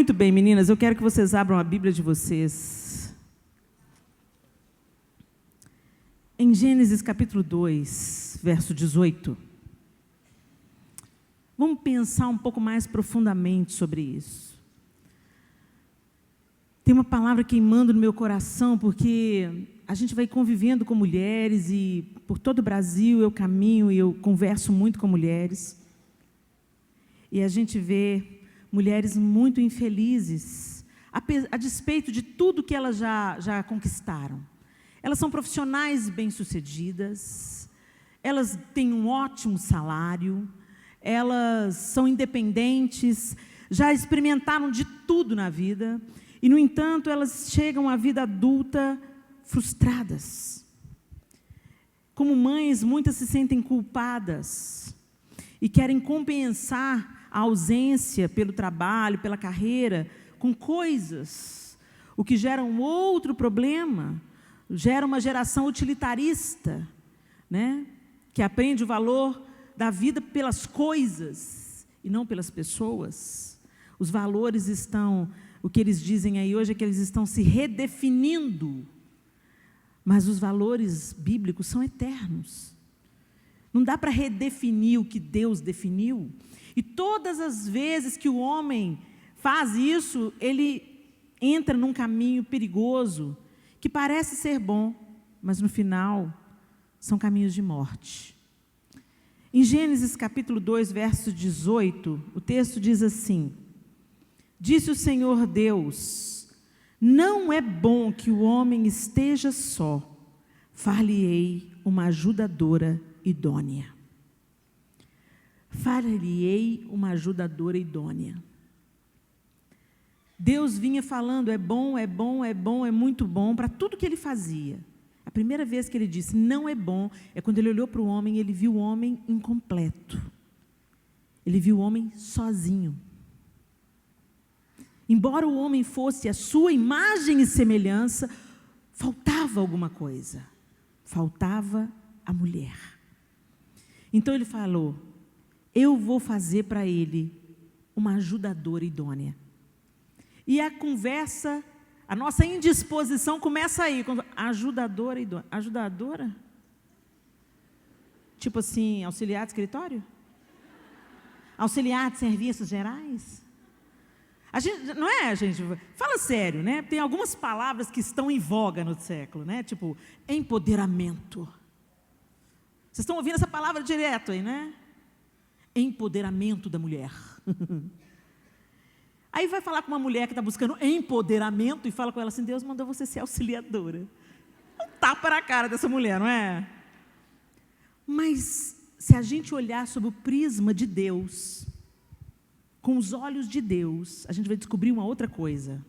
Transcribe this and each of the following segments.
Muito bem, meninas, eu quero que vocês abram a Bíblia de vocês. Em Gênesis capítulo 2, verso 18. Vamos pensar um pouco mais profundamente sobre isso. Tem uma palavra queimando no meu coração, porque a gente vai convivendo com mulheres e por todo o Brasil eu caminho e eu converso muito com mulheres. E a gente vê mulheres muito infelizes, a despeito de tudo que elas já conquistaram. Elas são profissionais bem-sucedidas, elas têm um ótimo salário, elas são independentes, já experimentaram de tudo na vida, e, no entanto, elas chegam à vida adulta frustradas. Como mães, muitas se sentem culpadas e querem compensar a ausência pelo trabalho, pela carreira, com coisas, o que gera um outro problema, gera uma geração utilitarista, né? Que aprende o valor da vida pelas coisas e não pelas pessoas. Os valores estão, o que eles dizem aí hoje é que eles estão se redefinindo, mas os valores bíblicos são eternos. Não dá para redefinir o que Deus definiu. E todas as vezes que o homem faz isso, ele entra num caminho perigoso, que parece ser bom, mas no final são caminhos de morte. Em Gênesis capítulo 2, verso 18, o texto diz assim: disse o Senhor Deus, não é bom que o homem esteja só, far-lhe-ei uma ajudadora idônea. Far-lhe-ei uma ajudadora idônea. Deus vinha falando, é bom, é bom, é bom, é muito bom, para tudo que ele fazia. A primeira vez que ele disse, não é bom, é quando ele olhou para o homem, ele viu o homem incompleto. Ele viu o homem sozinho. Embora o homem fosse a sua imagem e semelhança, faltava alguma coisa. Faltava a mulher. Então ele falou, eu vou fazer para ele uma ajudadora idônea. E a conversa, a nossa indisposição começa aí. Ajudadora idônea. Ajudadora? Tipo assim, auxiliar de escritório? Auxiliar de serviços gerais? A gente, não é, gente? Fala sério, né? Tem algumas palavras que estão em voga no século, né? Tipo, empoderamento. Vocês estão ouvindo essa palavra direto aí, né? Empoderamento da mulher. Aí vai falar com uma mulher que está buscando empoderamento e fala com ela assim, Deus mandou você ser auxiliadora. Um tapa na cara dessa mulher, não é? Mas se a gente olhar sob o prisma de Deus, com os olhos de Deus, a gente vai descobrir uma outra coisa.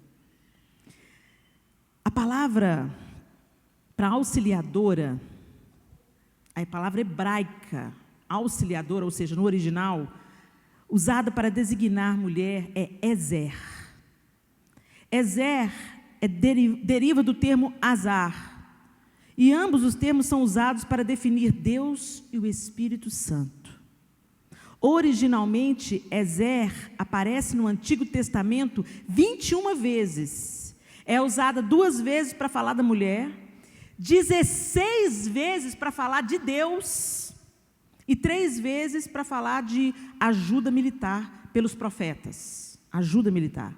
A palavra para auxiliadora, a palavra hebraica, auxiliadora, ou seja, no original, usada para designar mulher é Ezer. Ezer deriva do termo azar, e ambos os termos são usados para definir Deus e o Espírito Santo. Originalmente, Ezer aparece no Antigo Testamento 21 vezes. É usada 2 vezes para falar da mulher, 16 vezes para falar de Deus, e 3 vezes para falar de ajuda militar pelos profetas. Ajuda militar.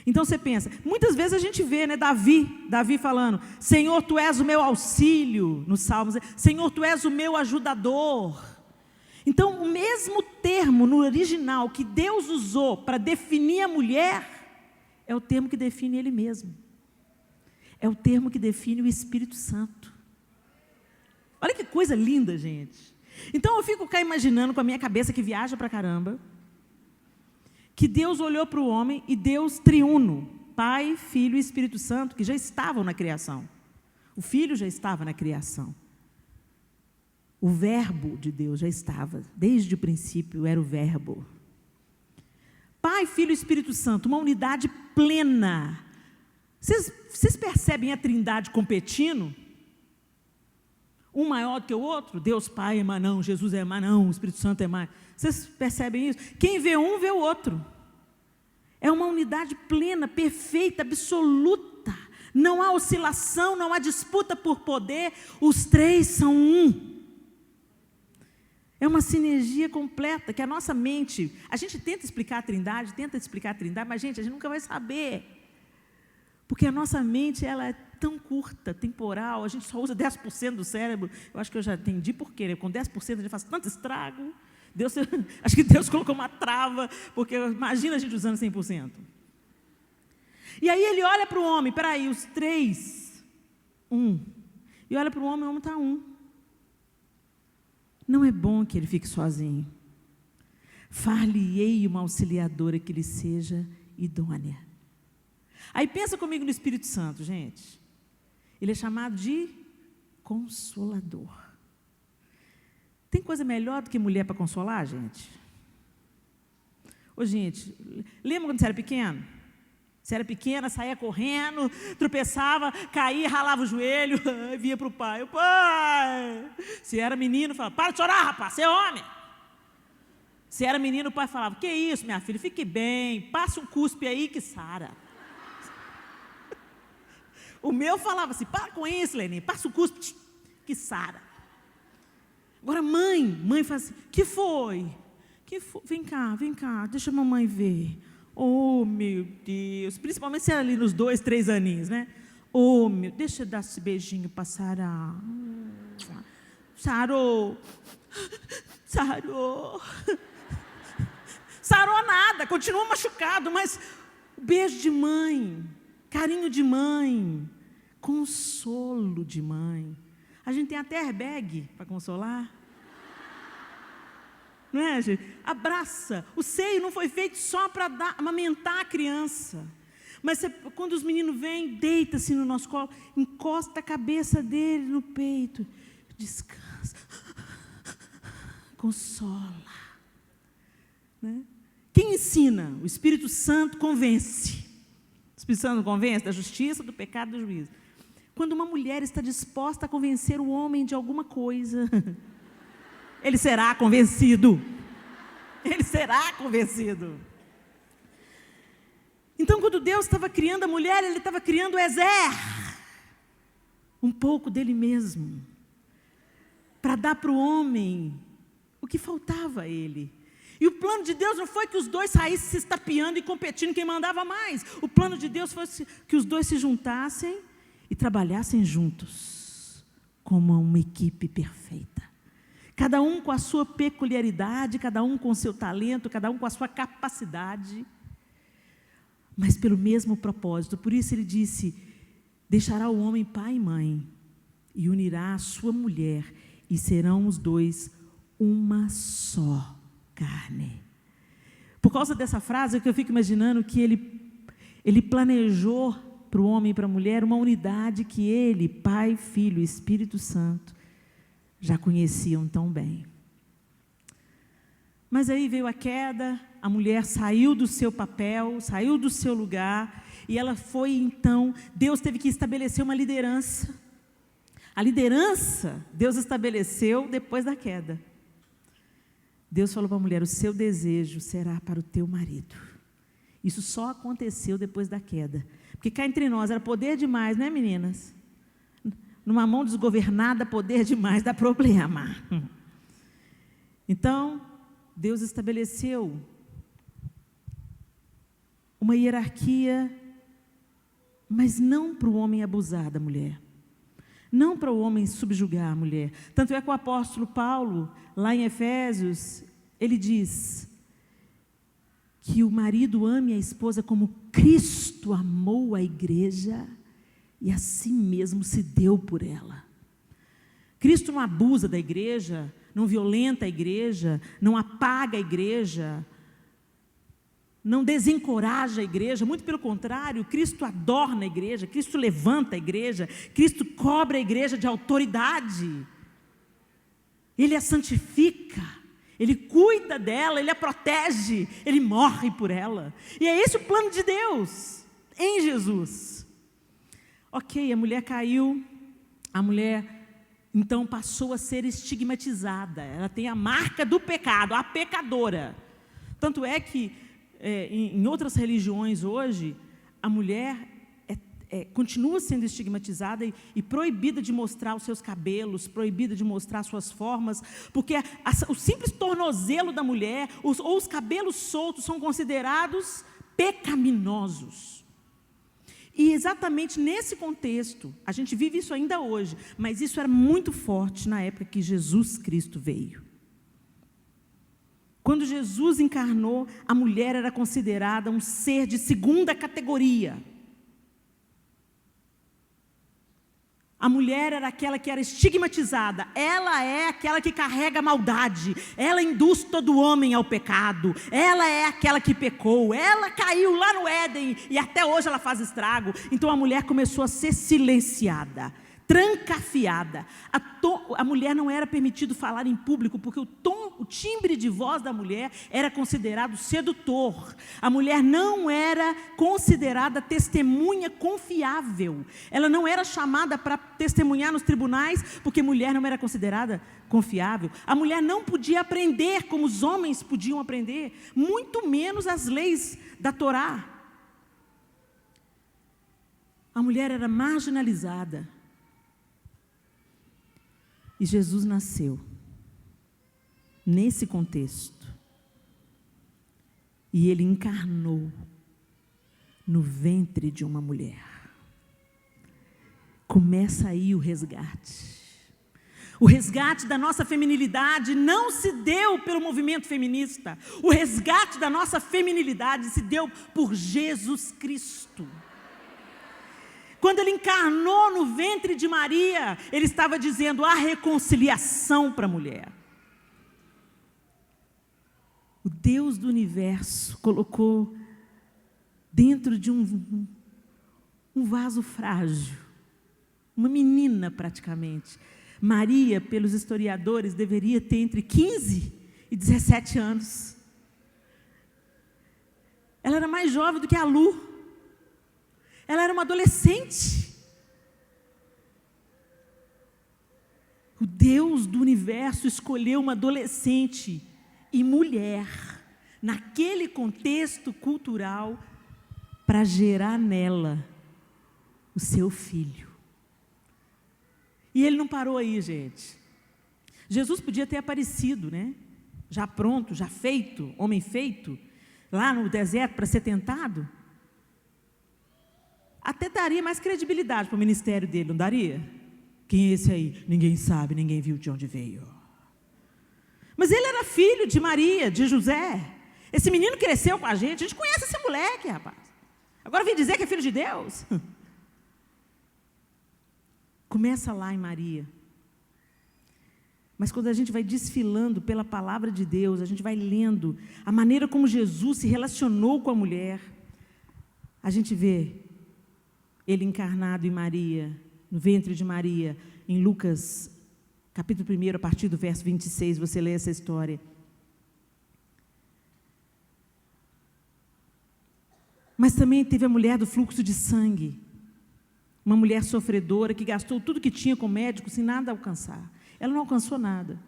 Então você pensa, muitas vezes a gente vê, né, Davi falando, Senhor, Tu és o meu auxílio, nos Salmos, Senhor, Tu és o meu ajudador. Então, o mesmo termo no original que Deus usou para definir a mulher, é o termo que define Ele mesmo. É o termo que define o Espírito Santo. Olha que coisa linda, gente. Então eu fico cá imaginando com a minha cabeça que viaja pra caramba, que Deus olhou para o homem e Deus triuno, Pai, Filho e Espírito Santo, que já estavam na criação. O Filho já estava na criação. O verbo de Deus já estava, desde o princípio era o verbo. Pai, Filho e Espírito Santo, uma unidade plena. Vocês percebem a trindade competindo? Um maior do que o outro? Deus Pai é mais não, Jesus é mais não, o Espírito Santo é mais. Vocês percebem isso? Quem vê um, vê o outro. É uma unidade plena, perfeita, absoluta. Não há oscilação, não há disputa por poder. Os três são um. É uma sinergia completa, que a nossa mente... A gente tenta explicar a Trindade, mas, gente, a gente nunca vai saber. Porque a nossa mente, ela é tão curta, temporal, a gente só usa 10% do cérebro. Eu acho que eu já entendi por quê, né? Com 10% a gente faz tanto estrago. Acho que Deus colocou uma trava, porque imagina a gente usando 100%. E aí ele olha para o homem, peraí, os três, um. E olha para o homem está um. Não é bom que ele fique sozinho. Far-lhe-ei uma auxiliadora que lhe seja idônea. Aí pensa comigo no Espírito Santo, gente. Ele é chamado de Consolador. Tem coisa melhor do que mulher para consolar, gente? Ô, gente, lembra quando você era pequeno? Você era pequena, saía correndo, tropeçava, caía, ralava o joelho, vinha para o pai. Pai! Se era menino, falava, para de chorar, rapaz, você é homem. Se era menino, o pai falava, que isso, minha filha, fique bem, passa um cuspe aí que sara. O meu falava assim, para com isso, Leninha, passa um cuspe que sara. Agora mãe fala assim, que foi? Vem cá, deixa a mamãe ver. Oh, meu Deus, principalmente se era ali nos 2, 3 aninhos, né? Oh, deixa eu dar esse beijinho para sarar. Sarou. Sarou nada, continua machucado, mas beijo de mãe, carinho de mãe, consolo de mãe. A gente tem até airbag para consolar. Não é, gente? Abraça. O seio não foi feito só para amamentar a criança. Mas quando os meninos vêm, deita-se no nosso colo, encosta a cabeça dele no peito, descansa, consola. Né? Quem ensina? O Espírito Santo convence. O Espírito Santo convence da justiça, do pecado e do juízo. Quando uma mulher está disposta a convencer o homem de alguma coisa, ele será convencido. Ele será convencido. Então, quando Deus estava criando a mulher, Ele estava criando Ezer, um pouco dele mesmo, para dar para o homem o que faltava a ele. E o plano de Deus não foi que os dois saíssem se estapeando e competindo quem mandava mais. O plano de Deus foi que os dois se juntassem e trabalhassem juntos, como uma equipe perfeita. Cada um com a sua peculiaridade, cada um com o seu talento, cada um com a sua capacidade, mas pelo mesmo propósito. Por isso ele disse, deixará o homem pai e mãe, e unirá a sua mulher, e serão os dois uma só carne. Por causa dessa frase, é que eu fico imaginando que ele planejou para o homem e para a mulher uma unidade que ele, Pai, Filho e Espírito Santo, já conheciam tão bem. Mas aí veio a queda, a mulher saiu do seu papel, saiu do seu lugar, e ela foi então, Deus teve que estabelecer uma liderança. A liderança, Deus estabeleceu depois da queda. Deus falou para a mulher, o seu desejo será para o teu marido. Isso só aconteceu depois da queda. Porque cá entre nós, era poder demais, né, meninas? Numa mão desgovernada, poder demais dá problema. Então, Deus estabeleceu uma hierarquia, mas não para o homem abusar da mulher. Não para o homem subjugar a mulher. Tanto é que o apóstolo Paulo, lá em Efésios, ele diz que o marido ame a esposa como Cristo amou a igreja e assim mesmo se deu por ela. Cristo não abusa da igreja, não violenta a igreja, não apaga a igreja, não desencoraja a igreja, muito pelo contrário, Cristo adorna a igreja, Cristo levanta a igreja, Cristo cobre a igreja de autoridade, Ele a santifica, Ele cuida dela, Ele a protege, Ele morre por ela, e é esse o plano de Deus, em Jesus. Ok, a mulher caiu, a mulher então passou a ser estigmatizada, ela tem a marca do pecado, a pecadora. Tanto é que em outras religiões hoje, a mulher continua sendo estigmatizada e proibida de mostrar os seus cabelos, proibida de mostrar suas formas, porque o simples tornozelo da mulher ou os cabelos soltos são considerados pecaminosos. E exatamente nesse contexto, a gente vive isso ainda hoje, mas isso era muito forte na época que Jesus Cristo veio. Quando Jesus encarnou, a mulher era considerada um ser de segunda categoria. A mulher era aquela que era estigmatizada, ela é aquela que carrega a maldade, ela induz todo homem ao pecado, ela é aquela que pecou, ela caiu lá no Éden e até hoje ela faz estrago. Então a mulher começou a ser silenciada, trancafiada. A mulher não era permitido falar em público, porque o timbre de voz da mulher era considerado sedutor. A mulher não era considerada testemunha confiável. Ela não era chamada para testemunhar nos tribunais, porque mulher não era considerada confiável. A mulher não podia aprender como os homens podiam aprender, muito menos as leis da Torá. A mulher era marginalizada. E Jesus nasceu nesse contexto. E ele encarnou no ventre de uma mulher. Começa aí o resgate. O resgate da nossa feminilidade não se deu pelo movimento feminista. O resgate da nossa feminilidade se deu por Jesus Cristo. Quando ele encarnou no ventre de Maria, ele estava dizendo a reconciliação para a mulher. O Deus do universo colocou dentro de um vaso frágil, uma menina praticamente. Maria, pelos historiadores, deveria ter entre 15 e 17 anos. Ela era mais jovem do que a Lu. Ela era uma adolescente. O Deus do universo escolheu uma adolescente e mulher, naquele contexto cultural, para gerar nela o seu filho. E ele não parou aí, gente. Jesus podia ter aparecido, né? Já pronto, já feito, homem feito, lá no deserto para ser tentado. Até daria mais credibilidade para o ministério dele, não daria? Quem é esse aí? Ninguém sabe, ninguém viu de onde veio. Mas ele era filho de Maria, de José. Esse menino cresceu com a gente conhece esse moleque, rapaz. Agora vem dizer que é filho de Deus? Começa lá em Maria. Mas quando a gente vai desfilando pela palavra de Deus, a gente vai lendo a maneira como Jesus se relacionou com a mulher, a gente vê ele encarnado em Maria, no ventre de Maria, em Lucas, capítulo 1, a partir do verso 26, você lê essa história. Mas também teve a mulher do fluxo de sangue, uma mulher sofredora que gastou tudo que tinha com médico sem nada alcançar. Ela não alcançou nada.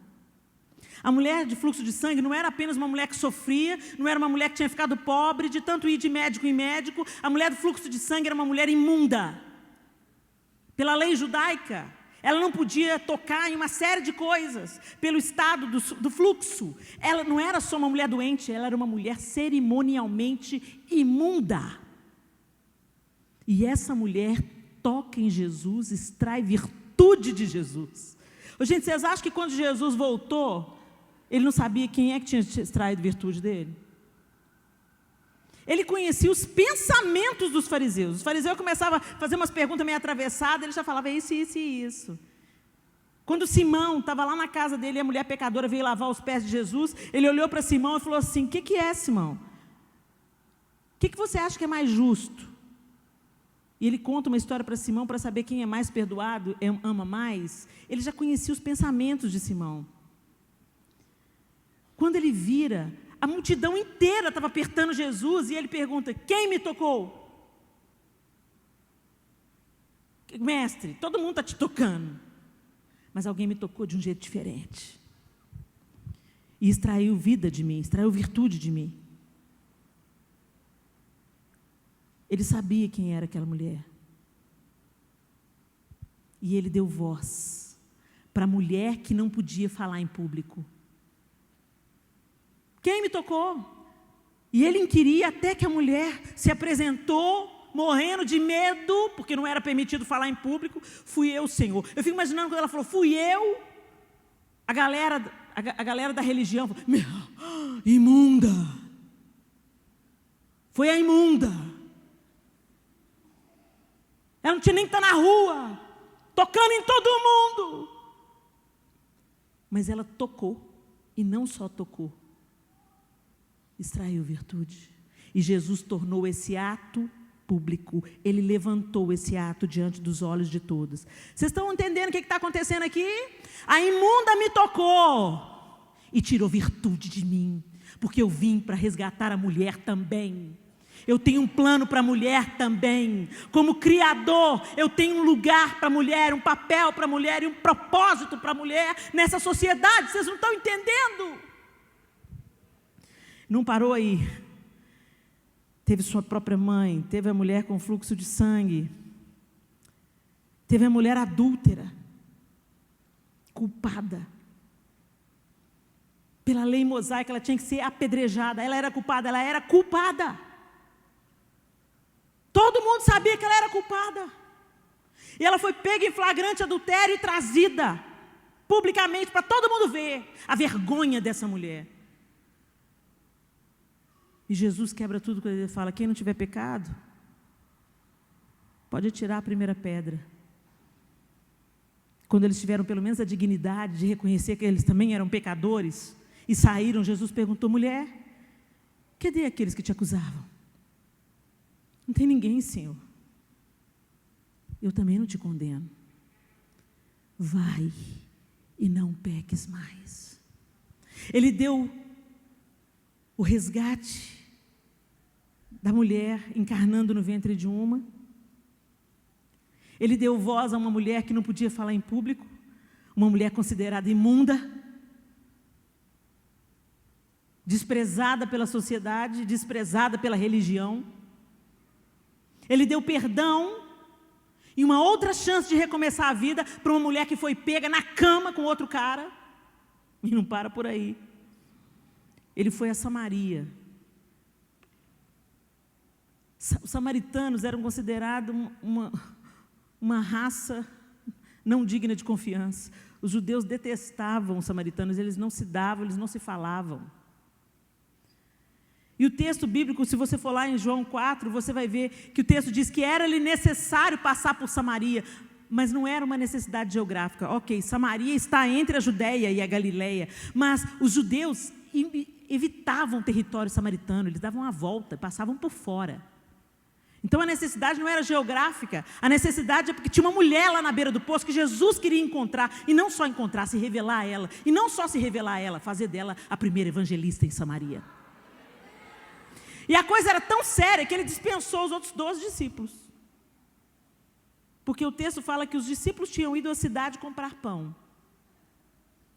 A mulher de fluxo de sangue não era apenas uma mulher que sofria, não era uma mulher que tinha ficado pobre, de tanto ir de médico em médico. A mulher do fluxo de sangue era uma mulher imunda. Pela lei judaica, ela não podia tocar em uma série de coisas, pelo estado do fluxo. Ela não era só uma mulher doente, ela era uma mulher cerimonialmente imunda. E essa mulher toca em Jesus, extrai virtude de Jesus. Gente, vocês acham que quando Jesus voltou, ele não sabia quem é que tinha extraído virtude dele? Ele conhecia os pensamentos dos fariseus. Os fariseus começavam a fazer umas perguntas meio atravessadas, ele já falava isso, isso e isso. Quando Simão estava lá na casa dele, e a mulher pecadora veio lavar os pés de Jesus, ele olhou para Simão e falou assim: o que é, Simão? O que você acha que é mais justo? E ele conta uma história para Simão para saber quem é mais perdoado, ama mais. Ele já conhecia os pensamentos de Simão. Quando ele vira, a multidão inteira estava apertando Jesus e ele pergunta: quem me tocou? Mestre, todo mundo está te tocando, mas alguém me tocou de um jeito diferente e extraiu vida de mim, extraiu virtude de mim. Ele sabia quem era aquela mulher. E ele deu voz para a mulher que não podia falar em público. Quem me tocou? E ele inquiria até que a mulher se apresentou, morrendo de medo, porque não era permitido falar em público. Fui eu, Senhor. Eu fico imaginando quando ela falou, fui eu. A galera da religião falou, imunda. Foi a imunda. Ela não tinha nem que estar na rua, tocando em todo mundo. Mas ela tocou, e não só tocou, extraiu virtude. E Jesus tornou esse ato público. Ele levantou esse ato diante dos olhos de todos. Vocês estão entendendo o que está acontecendo aqui? A imunda me tocou e tirou virtude de mim, porque eu vim para resgatar a mulher também. Eu tenho um plano para a mulher também. Como criador, eu tenho um lugar para a mulher, um papel para a mulher e um propósito para a mulher nessa sociedade. Vocês não estão entendendo? Não parou aí. Teve sua própria mãe, teve a mulher com fluxo de sangue, teve a mulher adúltera, culpada. Pela lei mosaica, ela tinha que ser apedrejada. Ela era culpada, ela era culpada. Todo mundo sabia que ela era culpada. E ela foi pega em flagrante adultério e trazida publicamente para todo mundo ver a vergonha dessa mulher. E Jesus quebra tudo quando ele fala, quem não tiver pecado, pode atirar a primeira pedra. Quando eles tiveram pelo menos a dignidade de reconhecer que eles também eram pecadores e saíram, Jesus perguntou, mulher, cadê aqueles que te acusavam? Não tem ninguém, Senhor. Eu também não te condeno. Vai e não peques mais. Ele deu o resgate da mulher encarnando no ventre de uma. Ele deu voz a uma mulher que não podia falar em público, uma mulher considerada imunda, desprezada pela sociedade, desprezada pela religião. Ele deu perdão e uma outra chance de recomeçar a vida para uma mulher que foi pega na cama com outro cara. E não para por aí. Ele foi a Samaria. Os samaritanos eram considerados uma raça não digna de confiança. Os judeus detestavam os samaritanos, eles não se davam, eles não se falavam. E o texto bíblico, se você for lá em João 4, você vai ver que o texto diz que era-lhe necessário passar por Samaria, mas não era uma necessidade geográfica. Ok, Samaria está entre a Judéia e a Galileia, mas os judeus evitavam o território samaritano, eles davam a volta, passavam por fora. Então a necessidade não era geográfica, a necessidade é porque tinha uma mulher lá na beira do poço que Jesus queria encontrar, e não só encontrar, se revelar a ela, e não só se revelar a ela, fazer dela a primeira evangelista em Samaria. E a coisa era tão séria que ele dispensou os outros 12 discípulos. Porque o texto fala que os discípulos tinham ido à cidade comprar pão.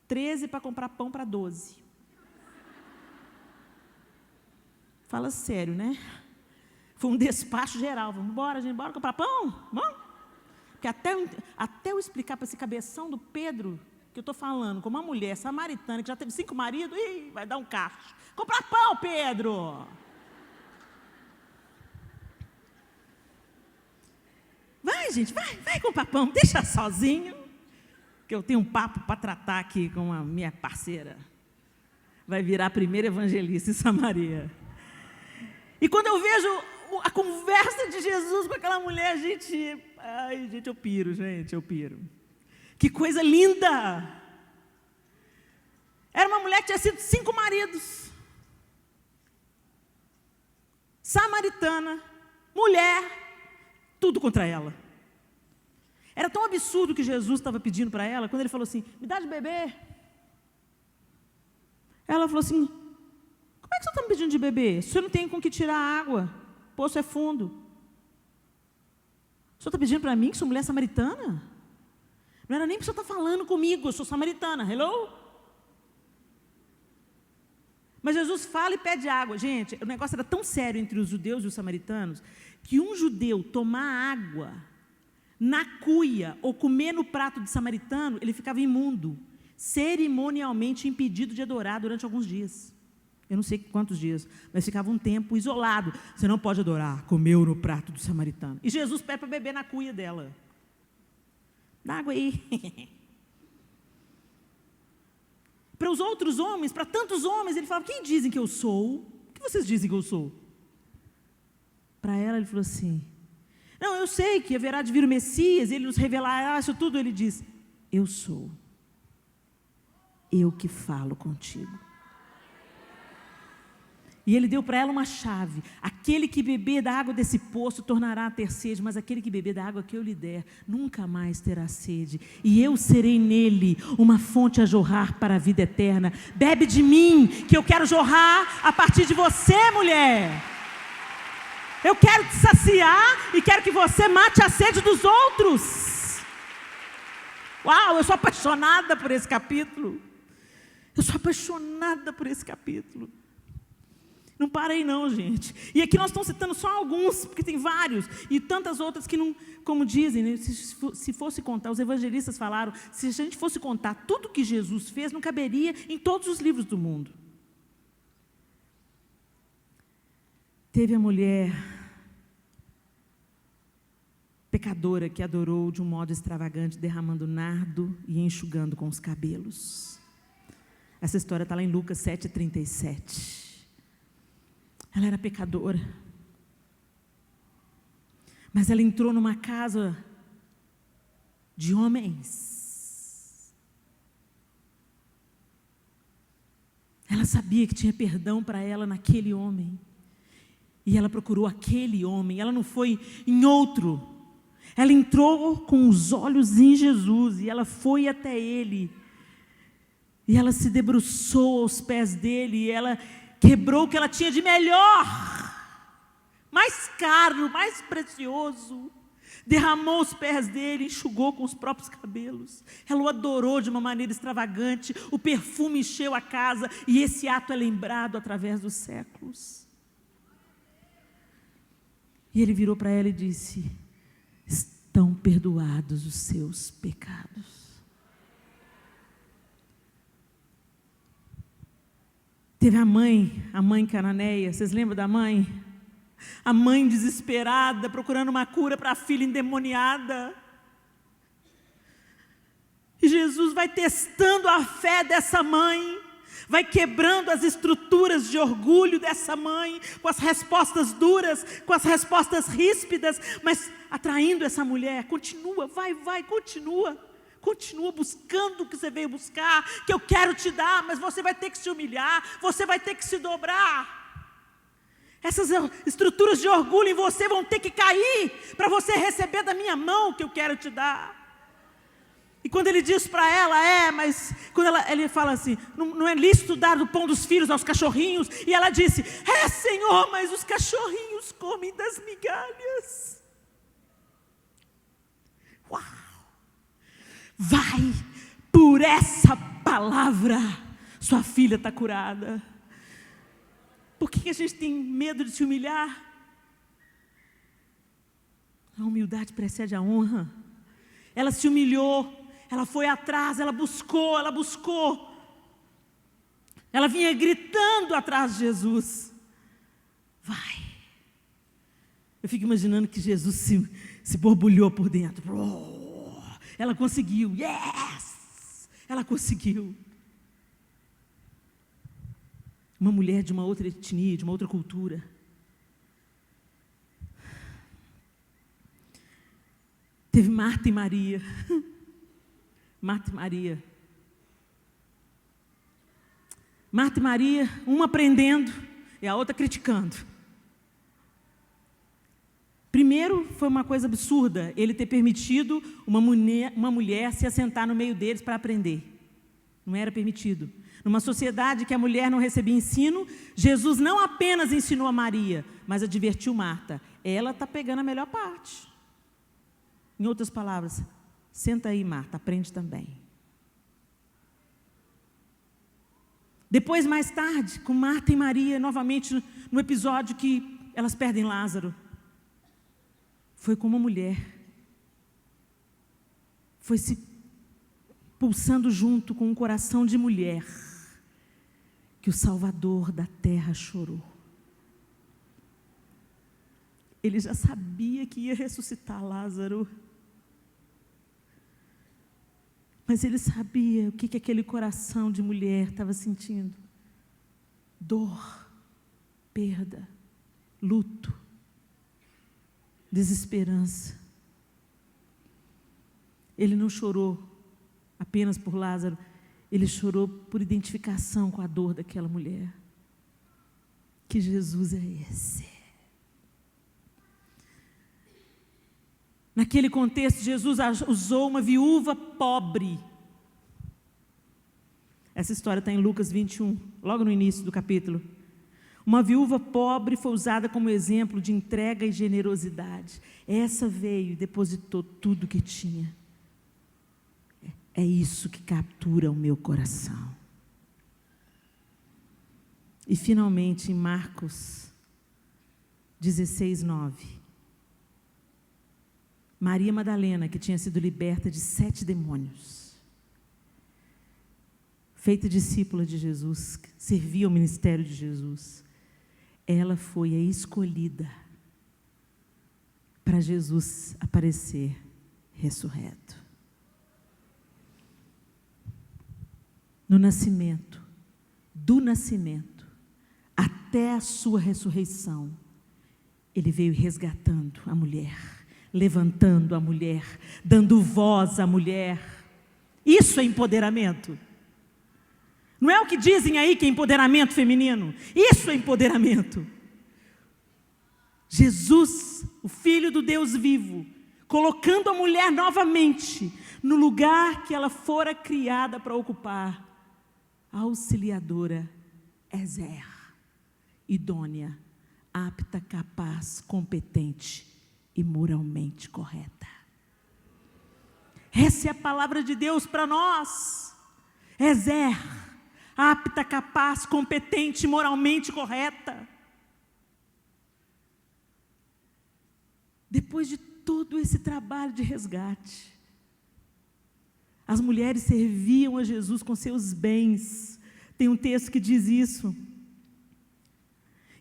13 para comprar pão para 12. Fala sério, né? Foi um despacho geral. Vamos embora, gente, bora comprar pão? Vamos? Porque até eu explicar para esse cabeção do Pedro, que eu estou falando, com uma mulher samaritana que já teve 5 maridos, vai dar um cacho. Comprar pão, Pedro! Vai, gente, vai comprar pão, deixa sozinho, que eu tenho um papo para tratar aqui com a minha parceira. Vai virar a primeira evangelista em Samaria. E quando eu vejo a conversa de Jesus com aquela mulher, gente, eu piro, gente, eu piro. Que coisa linda! Era uma mulher que tinha sido 5 maridos. Samaritana, mulher, tudo contra ela. Era tão absurdo que Jesus estava pedindo para ela, quando ele falou assim, me dá de beber. Ela falou assim, como é que você está me pedindo de beber? O senhor não tem com que tirar a água, o poço é fundo. O senhor está pedindo para mim que sou mulher samaritana? Não era nem para o senhor estar falando comigo, eu sou samaritana, hello? Mas Jesus fala e pede água. Gente, o negócio era tão sério entre os judeus e os samaritanos, que um judeu tomar água na cuia ou comer no prato de samaritano, ele ficava imundo, cerimonialmente impedido de adorar durante alguns dias. Eu não sei quantos dias, mas ficava um tempo isolado. Você não pode adorar, comeu no prato do samaritano. E Jesus pede para beber na cuia dela. Dá água aí. Para os outros homens, para tantos homens, ele falava: quem dizem que eu sou? O que vocês dizem que eu sou? Para ela, ele falou assim: não, eu sei que haverá de vir o Messias, ele nos revelará isso tudo. Ele diz: eu sou. Eu que falo contigo. E ele deu para ela uma chave: aquele que beber da água desse poço tornará a ter sede, mas aquele que beber da água que eu lhe der, nunca mais terá sede. E eu serei nele uma fonte a jorrar para a vida eterna. Bebe de mim, que eu quero jorrar a partir de você, mulher. Eu quero te saciar e quero que você mate a sede dos outros. Uau, eu sou apaixonada por esse capítulo. Eu sou apaixonada por esse capítulo. Não parei não, gente. E aqui nós estamos citando só alguns, porque tem vários, e tantas outras que não, como dizem, né, se fosse contar, os evangelistas falaram, se a gente fosse contar tudo que Jesus fez, não caberia em todos os livros do mundo. Teve a mulher pecadora que adorou de um modo extravagante, derramando nardo e enxugando com os cabelos. Essa história está lá em Lucas 7:37. Ela era pecadora, mas ela entrou numa casa de homens. Ela sabia que tinha perdão para ela naquele homem, e ela procurou aquele homem. Ela não foi em outro, ela entrou com os olhos em Jesus, e ela foi até ele, e ela se debruçou aos pés dele, e ela quebrou o que ela tinha de melhor, mais caro, mais precioso, derramou os pés dele, enxugou com os próprios cabelos. Ela o adorou de uma maneira extravagante, o perfume encheu a casa, e esse ato é lembrado através dos séculos. E ele virou para ela e disse: estão perdoados os seus pecados. Teve a mãe cananeia. Vocês lembram da mãe? A mãe desesperada, procurando uma cura para a filha endemoniada. E Jesus vai testando a fé dessa mãe, vai quebrando as estruturas de orgulho dessa mãe, com as respostas duras, com as respostas ríspidas, mas atraindo essa mulher. Continua, vai, continua. Continua buscando o que você veio buscar, que eu quero te dar, mas você vai ter que se humilhar, você vai ter que se dobrar. Essas estruturas de orgulho em você vão ter que cair, para você receber da minha mão o que eu quero te dar. E quando ele diz para ela, mas quando ele fala assim, não é lícito dar o pão dos filhos aos cachorrinhos, e ela disse: Senhor, mas os cachorrinhos comem das migalhas. Uau! Vai, por essa palavra, sua filha está curada. Por que a gente tem medo de se humilhar? A humildade precede a honra. Ela se humilhou, ela foi atrás, ela buscou. Ela vinha gritando atrás de Jesus. Vai. Eu fico imaginando que Jesus se borbulhou por dentro. Ela conseguiu, yes! Ela conseguiu. Uma mulher de uma outra etnia, de uma outra cultura. Teve Marta e Maria. Marta e Maria. Marta e Maria, uma aprendendo e a outra criticando. Primeiro, foi uma coisa absurda ele ter permitido uma mulher se assentar no meio deles para aprender. Não era permitido. Numa sociedade que a mulher não recebia ensino, Jesus não apenas ensinou a Maria, mas advertiu Marta. Ela está pegando a melhor parte. Em outras palavras, senta aí, Marta, aprende também. Depois, mais tarde, com Marta e Maria, novamente no episódio que elas perdem Lázaro, foi com uma mulher, foi se pulsando junto com um coração de mulher, que o Salvador da terra chorou. Ele já sabia que ia ressuscitar Lázaro, mas ele sabia o que aquele coração de mulher estava sentindo: dor, perda, luto, desesperança. Ele não chorou apenas por Lázaro, ele chorou por identificação com a dor daquela mulher. Que Jesus é esse? Naquele contexto, Jesus usou uma viúva pobre. Essa história está em Lucas 21, logo no início do capítulo. Uma viúva pobre foi usada como exemplo de entrega e generosidade. Essa veio e depositou tudo que tinha. É isso que captura o meu coração. E finalmente, em Marcos 16, 9. Maria Madalena, que tinha sido liberta de 7 demônios, feita discípula de Jesus, servia ao ministério de Jesus, ela foi a escolhida para Jesus aparecer ressurreto. No nascimento, do nascimento até a sua ressurreição, ele veio resgatando a mulher, levantando a mulher, dando voz à mulher. Isso é empoderamento. Não é o que dizem aí que é empoderamento feminino. Isso é empoderamento. Jesus, o Filho do Deus vivo, colocando a mulher novamente no lugar que ela fora criada para ocupar. Auxiliadora, Ezer, idônea, apta, capaz, competente e moralmente correta. Essa é a palavra de Deus para nós. Ezer, apta, capaz, competente e moralmente correta. Depois de todo esse trabalho de resgate, as mulheres serviam a Jesus com seus bens. Tem um texto que diz isso.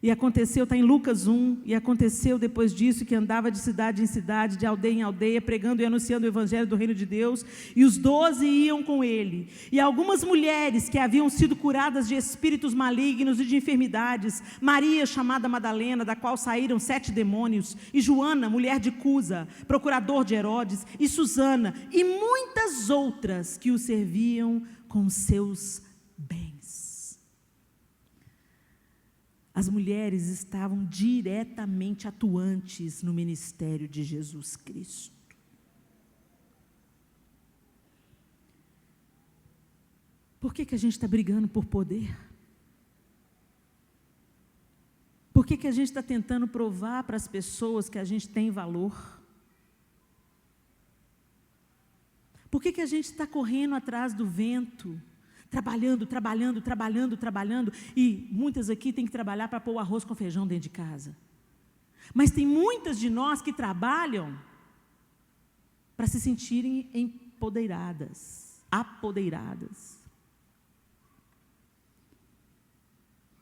E aconteceu, está em Lucas 1, e aconteceu depois disso que andava de cidade em cidade, de aldeia em aldeia, pregando e anunciando o evangelho do reino de Deus, e os 12 iam com ele. E algumas mulheres que haviam sido curadas de espíritos malignos e de enfermidades, Maria, chamada Madalena, da qual saíram 7 demônios, e Joana, mulher de Cusa, procurador de Herodes, e Susana, e muitas outras que o serviam com seus bens. As mulheres estavam diretamente atuantes no ministério de Jesus Cristo. Por que a gente está brigando por poder? Por que a gente está tentando provar para as pessoas que a gente tem valor? Por que a gente está correndo atrás do vento? Trabalhando, e muitas aqui têm que trabalhar para pôr o arroz com feijão dentro de casa. Mas tem muitas de nós que trabalham para se sentirem empoderadas, apoderadas.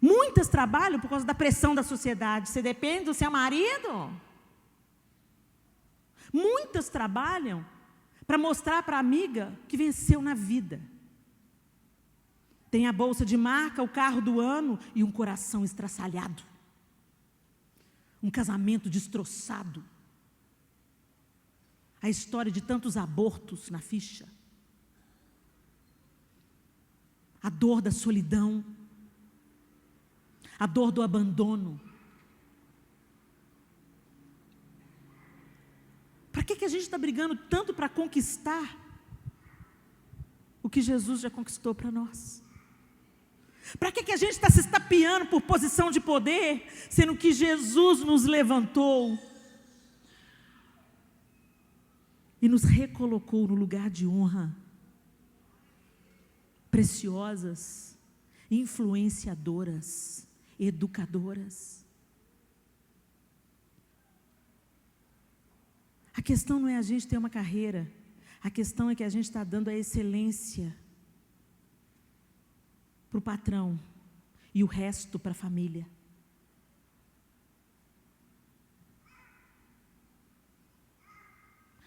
Muitas trabalham por causa da pressão da sociedade. Você depende do seu marido? Muitas trabalham para mostrar para a amiga que venceu na vida. Tem a bolsa de marca, o carro do ano e um coração estraçalhado. Um casamento destroçado. A história de tantos abortos na ficha. A dor da solidão. A dor do abandono. Para que a gente está brigando tanto para conquistar o que Jesus já conquistou para nós? Para que a gente está se estapeando por posição de poder, sendo que Jesus nos levantou e nos recolocou no lugar de honra, preciosas, influenciadoras, educadoras. A questão não é a gente ter uma carreira, a questão é que a gente está dando a excelência para o patrão e o resto para a família.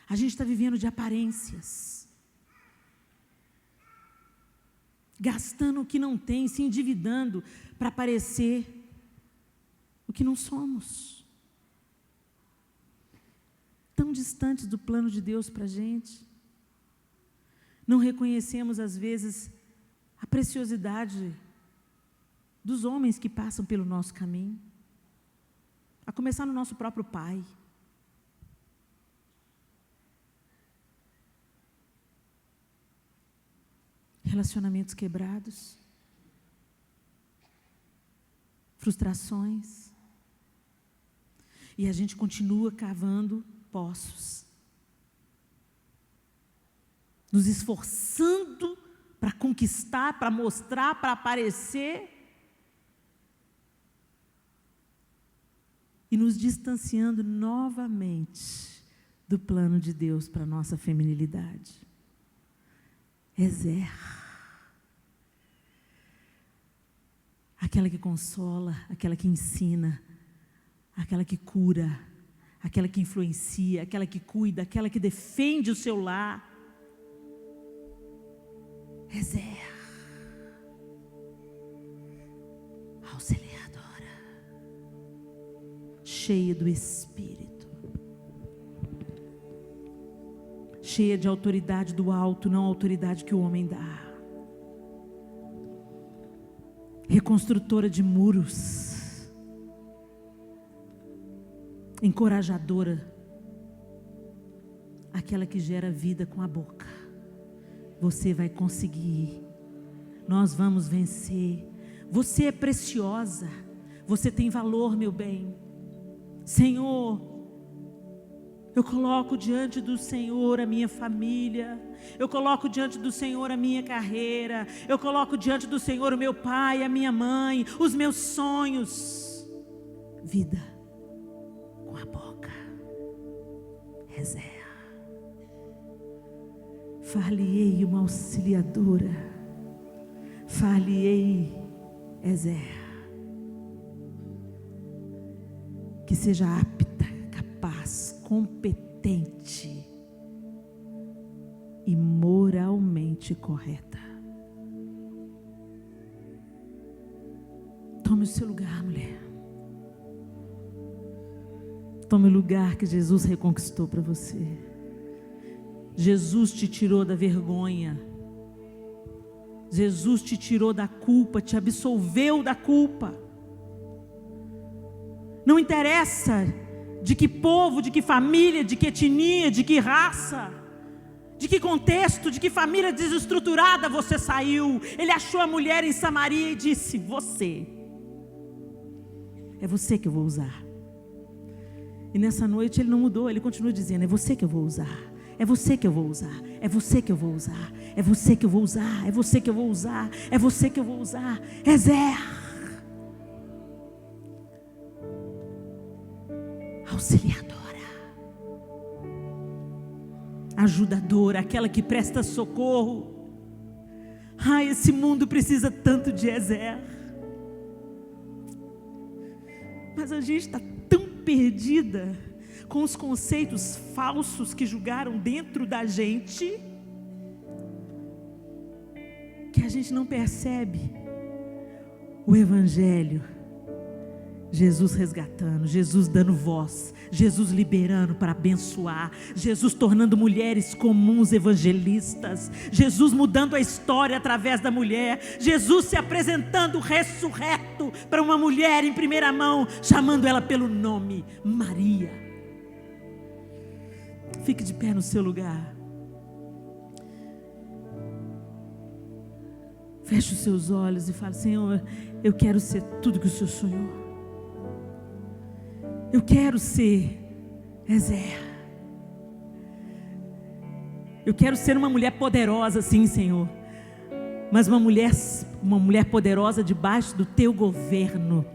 A gente está vivendo de aparências, gastando o que não tem, se endividando para parecer o que não somos. Tão distantes do plano de Deus para a gente. Não reconhecemos, às vezes, a preciosidade dos homens que passam pelo nosso caminho, a começar no nosso próprio pai. Relacionamentos quebrados, frustrações, e a gente continua cavando poços, nos esforçando para conquistar, para mostrar, para aparecer, e nos distanciando novamente do plano de Deus para a nossa feminilidade. Ezer, aquela que consola, aquela que ensina, aquela que cura, aquela que influencia, aquela que cuida, aquela que defende o seu lar. Ezer, auxiliadora, cheia do Espírito, cheia de autoridade do alto, não a autoridade que o homem dá. Reconstrutora de muros, encorajadora, aquela que gera vida com a boca. Você vai conseguir, nós vamos vencer. Você é preciosa, você tem valor, meu bem. Senhor, eu coloco diante do Senhor a minha família, eu coloco diante do Senhor a minha carreira, eu coloco diante do Senhor o meu pai, a minha mãe, os meus sonhos. Vida com a boca. Ezer. Far-lhe-ei uma auxiliadora, far-lhe-ei, Ezer, que seja apta, capaz, competente e moralmente correta. Tome o seu lugar, mulher. Tome o lugar que Jesus reconquistou para você. Jesus te tirou da vergonha. Jesus te tirou da culpa, te absolveu da culpa. Não interessa de que povo, de que família, de que etnia, de que raça, de que contexto, de que família desestruturada você saiu. Ele achou a mulher em Samaria e disse: é você que eu vou usar. E nessa noite ele não mudou, ele continua dizendo: é você que eu vou usar. É você que eu vou usar, é você que eu vou usar, é você que eu vou usar, é você que eu vou usar, é você que eu vou usar. Ezer, auxiliadora, ajudadora, aquela que presta socorro. Ai, esse mundo precisa tanto de Ezer, mas a gente está tão perdida com os conceitos falsos que julgaram dentro da gente, que a gente não percebe o Evangelho. Jesus resgatando, Jesus dando voz, Jesus liberando para abençoar, Jesus tornando mulheres comuns evangelistas, Jesus mudando a história através da mulher, Jesus se apresentando ressurreto para uma mulher em primeira mão, chamando ela pelo nome, Maria. Fique de pé no seu lugar. Feche os seus olhos e fale: Senhor, eu quero ser tudo que o Senhor sonhou. Eu quero ser Ezer. Eu quero ser uma mulher poderosa, sim, Senhor, mas uma mulher uma mulher poderosa debaixo do teu governo,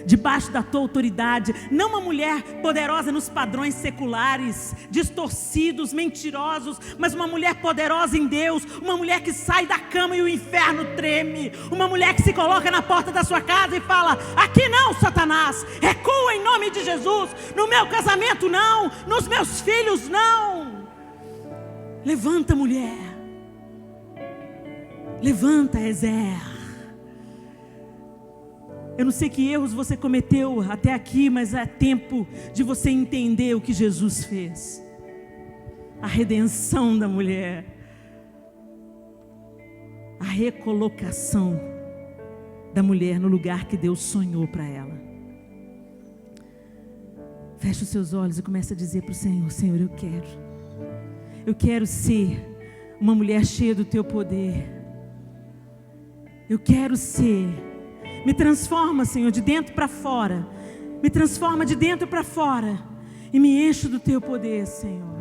debaixo da tua autoridade. Não uma mulher poderosa nos padrões seculares, distorcidos, mentirosos, mas uma mulher poderosa em Deus, uma mulher que sai da cama e o inferno treme, uma mulher que se coloca na porta da sua casa e fala: aqui não, Satanás, recua em nome de Jesus, no meu casamento não, nos meus filhos não. Levanta, mulher, levanta, Ezer. Eu não sei que erros você cometeu até aqui, mas é tempo de você entender o que Jesus fez. A redenção da mulher, a recolocação da mulher no lugar que Deus sonhou para ela. Feche os seus olhos e comece a dizer para o Senhor: Senhor, eu quero ser uma mulher cheia do teu poder. Eu quero ser. Me transforma, Senhor, de dentro para fora. Me transforma de dentro para fora. E me enche do teu poder, Senhor.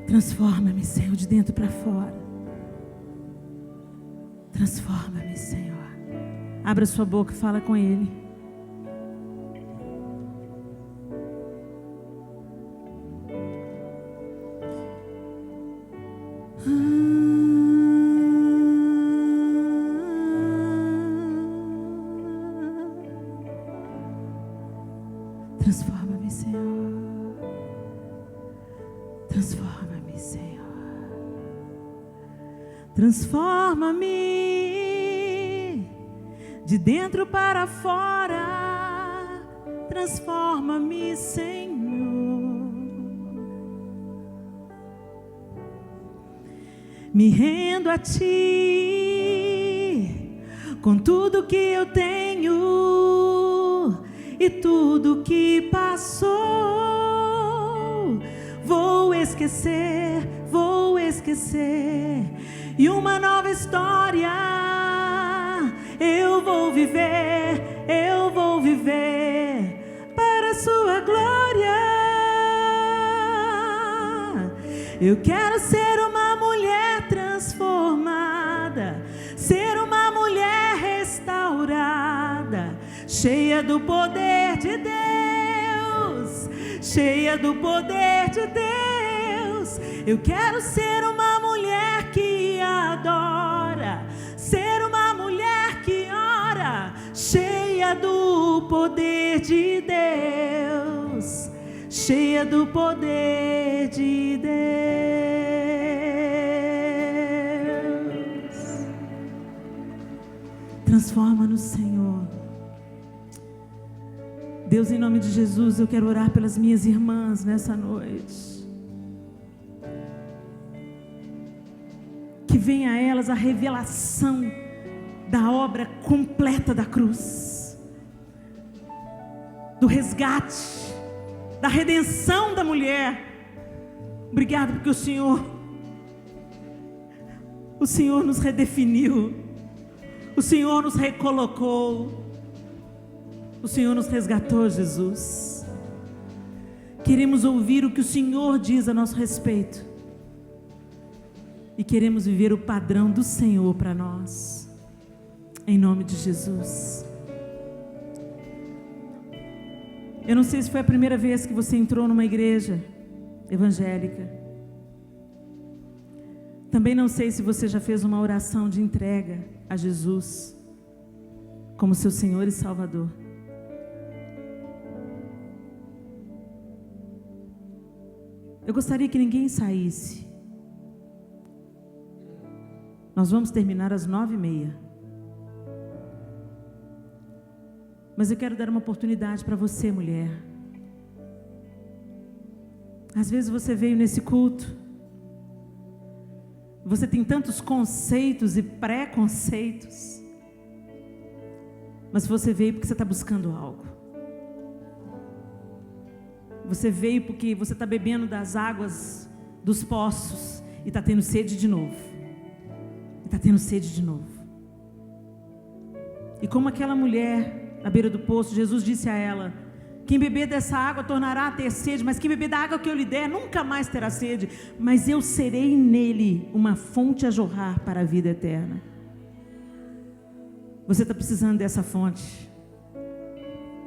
Transforma-me, Senhor, de dentro para fora. Transforma-me, Senhor. Abra sua boca e fala com Ele. Transforma-me, Senhor. Transforma-me, Senhor. Transforma-me de dentro para fora. Transforma-me, Senhor. Me rendo a Ti com tudo que eu tenho e tudo que passou. Vou esquecer e uma nova história eu vou viver para a Sua glória. Eu quero ser uma mulher transformada, ser uma mulher restaurada, cheia do poder de Deus, cheia do poder de Deus. Eu quero ser uma mulher que adora, ser uma mulher que ora, cheia do poder de Deus, cheia do poder de Deus. Transforma-nos, Senhor. Deus, em nome de Jesus, eu quero orar pelas minhas irmãs nessa noite. Que venha a elas a revelação da obra completa da cruz, do resgate, da redenção da mulher. Obrigado porque o Senhor nos redefiniu, o Senhor nos recolocou, o Senhor nos resgatou, Jesus. Queremos ouvir o que o Senhor diz a nosso respeito e queremos viver o padrão do Senhor para nós, em nome de Jesus. Eu não sei se foi a primeira vez que você entrou numa igreja evangélica. Também não sei se você já fez uma oração de entrega a Jesus como seu Senhor e Salvador. Eu gostaria que ninguém saísse. Nós vamos terminar às 9h30. Mas eu quero dar uma oportunidade para você, mulher. Às vezes você veio nesse culto, você tem tantos conceitos e preconceitos, mas você veio porque você está buscando algo. Você veio porque você está bebendo das águas dos poços e está tendo sede de novo. Está tendo sede de novo. E como aquela mulher à beira do poço, Jesus disse a ela Quem beber dessa água tornará a ter sede, mas quem beber da água que eu lhe der nunca mais terá sede, mas eu serei nele uma fonte a jorrar para a vida eterna. Você está precisando dessa fonte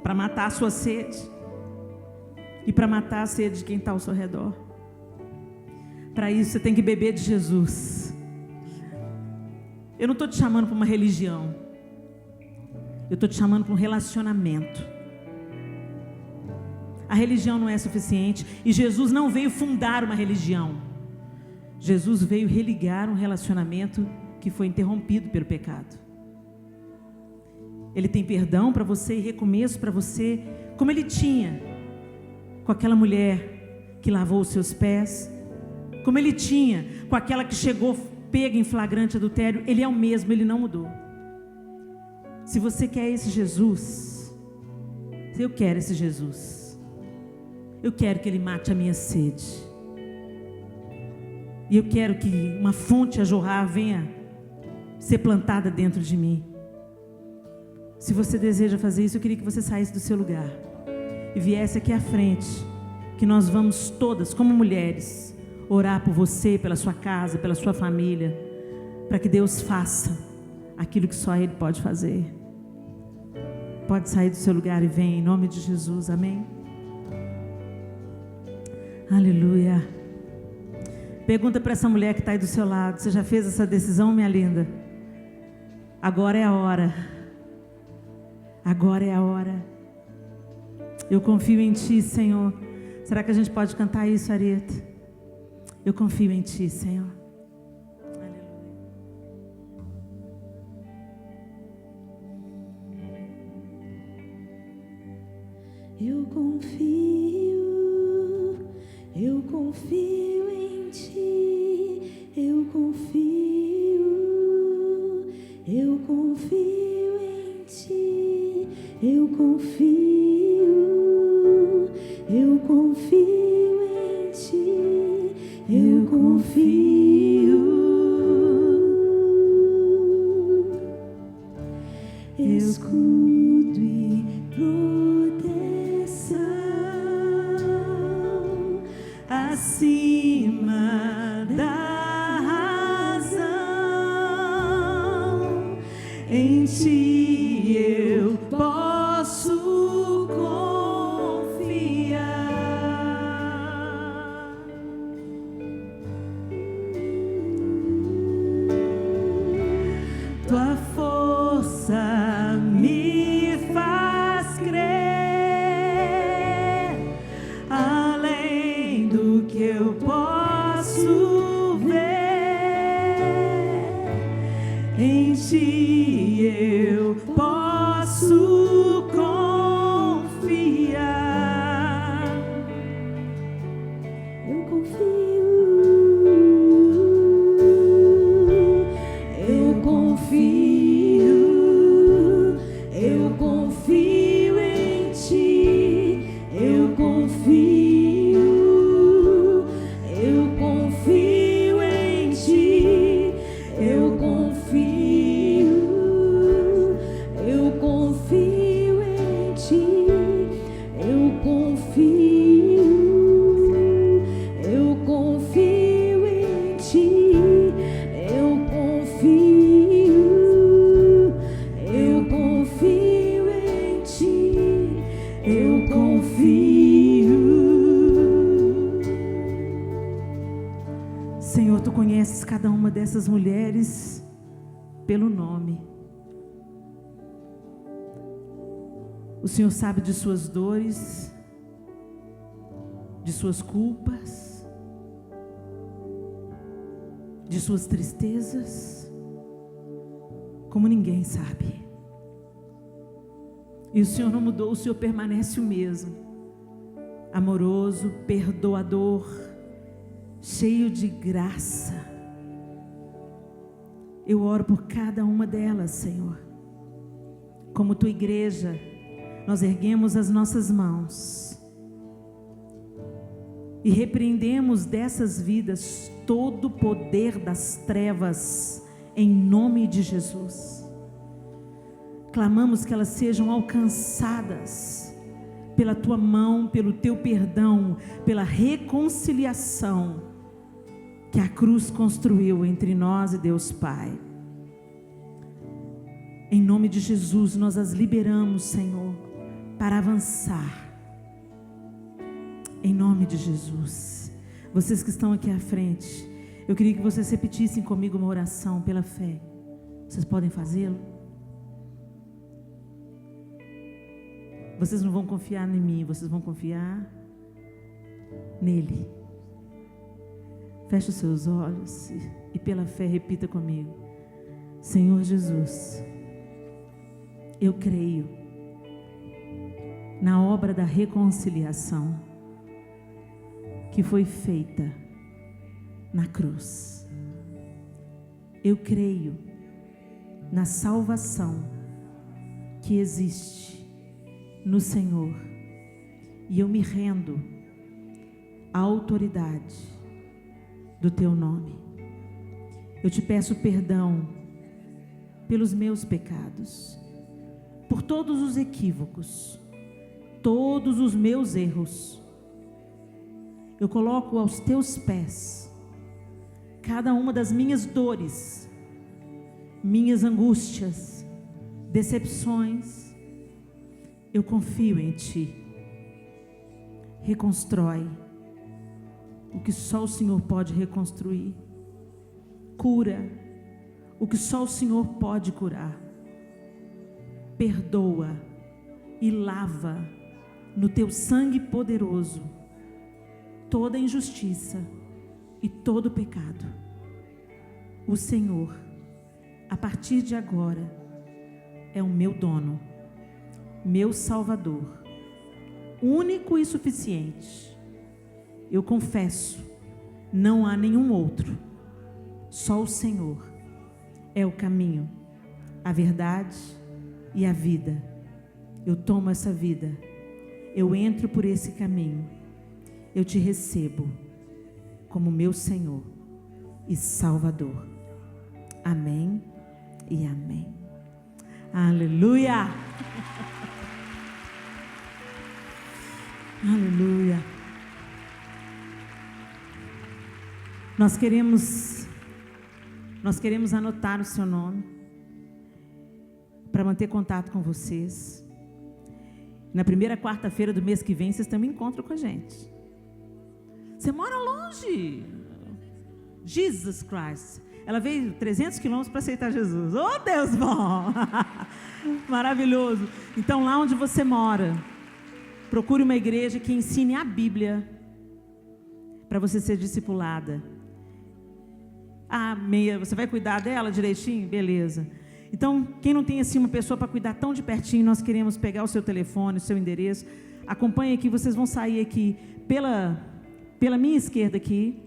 para matar a sua sede e para matar a sede de quem está ao seu redor. Para isso você tem que beber de Jesus. Eu não estou te chamando para uma religião, eu estou te chamando para um relacionamento. A religião não é suficiente e Jesus não veio fundar uma religião. Jesus veio religar um relacionamento que foi interrompido pelo pecado. Ele tem perdão para você e recomeço para você, como Ele tinha com aquela mulher que lavou os seus pés, como Ele tinha com aquela que chegou pega em flagrante adultério. Ele é o mesmo, Ele não mudou. Se você quer esse Jesus, eu quero esse Jesus. Eu quero que Ele mate a minha sede. E eu quero que uma fonte a jorrar venha ser plantada dentro de mim. Se você deseja fazer isso, eu queria que você saísse do seu lugar e viesse aqui à frente, que nós vamos todas, como mulheres, orar por você, pela sua casa, pela sua família, para que Deus faça aquilo que só Ele pode fazer. Pode sair do seu lugar e vem, em nome de Jesus, amém? Aleluia. Pergunta para essa mulher que está aí do seu lado: você já fez essa decisão, minha linda? Agora é a hora. Agora é a hora. Eu confio em Ti, Senhor. Será que a gente pode cantar isso, Arieta? Eu confio em Ti, Senhor. Eu confio em Ti, eu confio em Ti, eu confio em Ti, eu confio, escudo e proteção acima da razão. Em Ti eu posso confiar. Tua força me faz crer além do que eu posso ver. Em Ti eu posso confiar. Eu confio em Ti, eu confio em Ti, eu confio em Ti, eu confio em Ti, eu confio em Ti, eu confio. Senhor, Tu conheces cada uma dessas mulheres pelo nome. O Senhor sabe de suas dores, de suas culpas, de suas tristezas, como ninguém sabe. E o Senhor não mudou, o Senhor permanece o mesmo, amoroso, perdoador, cheio de graça. Eu oro por cada uma delas, Senhor. Como Tua igreja, nós erguemos as nossas mãos e repreendemos dessas vidas todo o poder das trevas, em nome de Jesus. Clamamos que elas sejam alcançadas pela tua mão, pelo teu perdão, pela reconciliação que a cruz construiu entre nós e Deus Pai. Em nome de Jesus, nós as liberamos, Senhor, para avançar. Em nome de Jesus. Vocês que estão aqui à frente, eu queria que vocês repetissem comigo uma oração pela fé. Vocês podem fazê-lo? Vocês não vão confiar em mim, vocês vão confiar nele. Feche os seus olhos e pela fé repita comigo: Senhor Jesus, eu creio na obra da reconciliação que foi feita na cruz. Eu creio na salvação que existe no Senhor, e eu me rendo à autoridade do teu nome. Eu te peço perdão pelos meus pecados, por todos os equívocos, todos os meus erros. Eu coloco aos teus pés cada uma das minhas dores, minhas angústias, decepções. Eu confio em ti. Reconstrói o que só o Senhor pode reconstruir. Cura o que só o Senhor pode curar. Perdoa e lava no teu sangue poderoso toda injustiça e todo pecado. O Senhor, a partir de agora, é o meu dono, meu Salvador, único e suficiente. Eu confesso, não há nenhum outro, só o Senhor é o caminho, a verdade e a vida. Eu tomo essa vida, eu entro por esse caminho, eu te recebo como meu Senhor e Salvador. Amém e amém. Aleluia! Aleluia! Nós queremos anotar o seu nome para manter contato com vocês. Na primeira quarta-feira do mês que vem, vocês também encontram com a gente. Você mora longe. Jesus Christ. Ela veio 300 quilômetros para aceitar Jesus. Oh, Deus bom! Maravilhoso. Então, lá onde você mora, procure uma igreja que ensine a Bíblia para você ser discipulada. Você vai cuidar dela direitinho? Beleza. Então, quem não tem assim uma pessoa para cuidar tão de pertinho, nós queremos pegar o seu telefone, o seu endereço. Acompanhe aqui, vocês vão sair aqui pela minha esquerda aqui.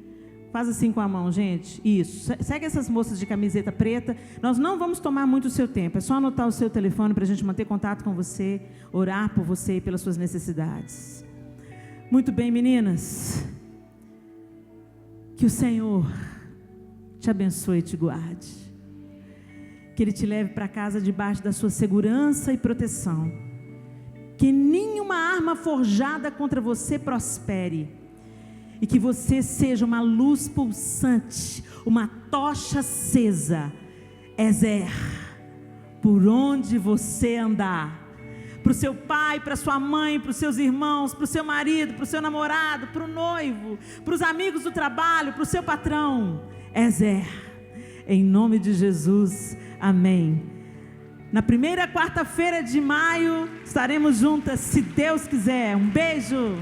Faz assim com a mão, gente. Isso. Segue essas moças de camiseta preta. Nós não vamos tomar muito o seu tempo. É só anotar o seu telefone para a gente manter contato com você, orar por você e pelas suas necessidades. Muito bem, meninas. Que o Senhor te abençoe e te guarde. Que Ele te leve para casa debaixo da sua segurança e proteção. Que nenhuma arma forjada contra você prospere. E que você seja uma luz pulsante, uma tocha acesa, Ezer, por onde você andar. Para o seu pai, para sua mãe, para os seus irmãos, para o seu marido, para o seu namorado, para o noivo, para os amigos do trabalho, para o seu patrão. Ezer, em nome de Jesus, amém. Na primeira quarta-feira de maio, estaremos juntas, se Deus quiser. Um beijo.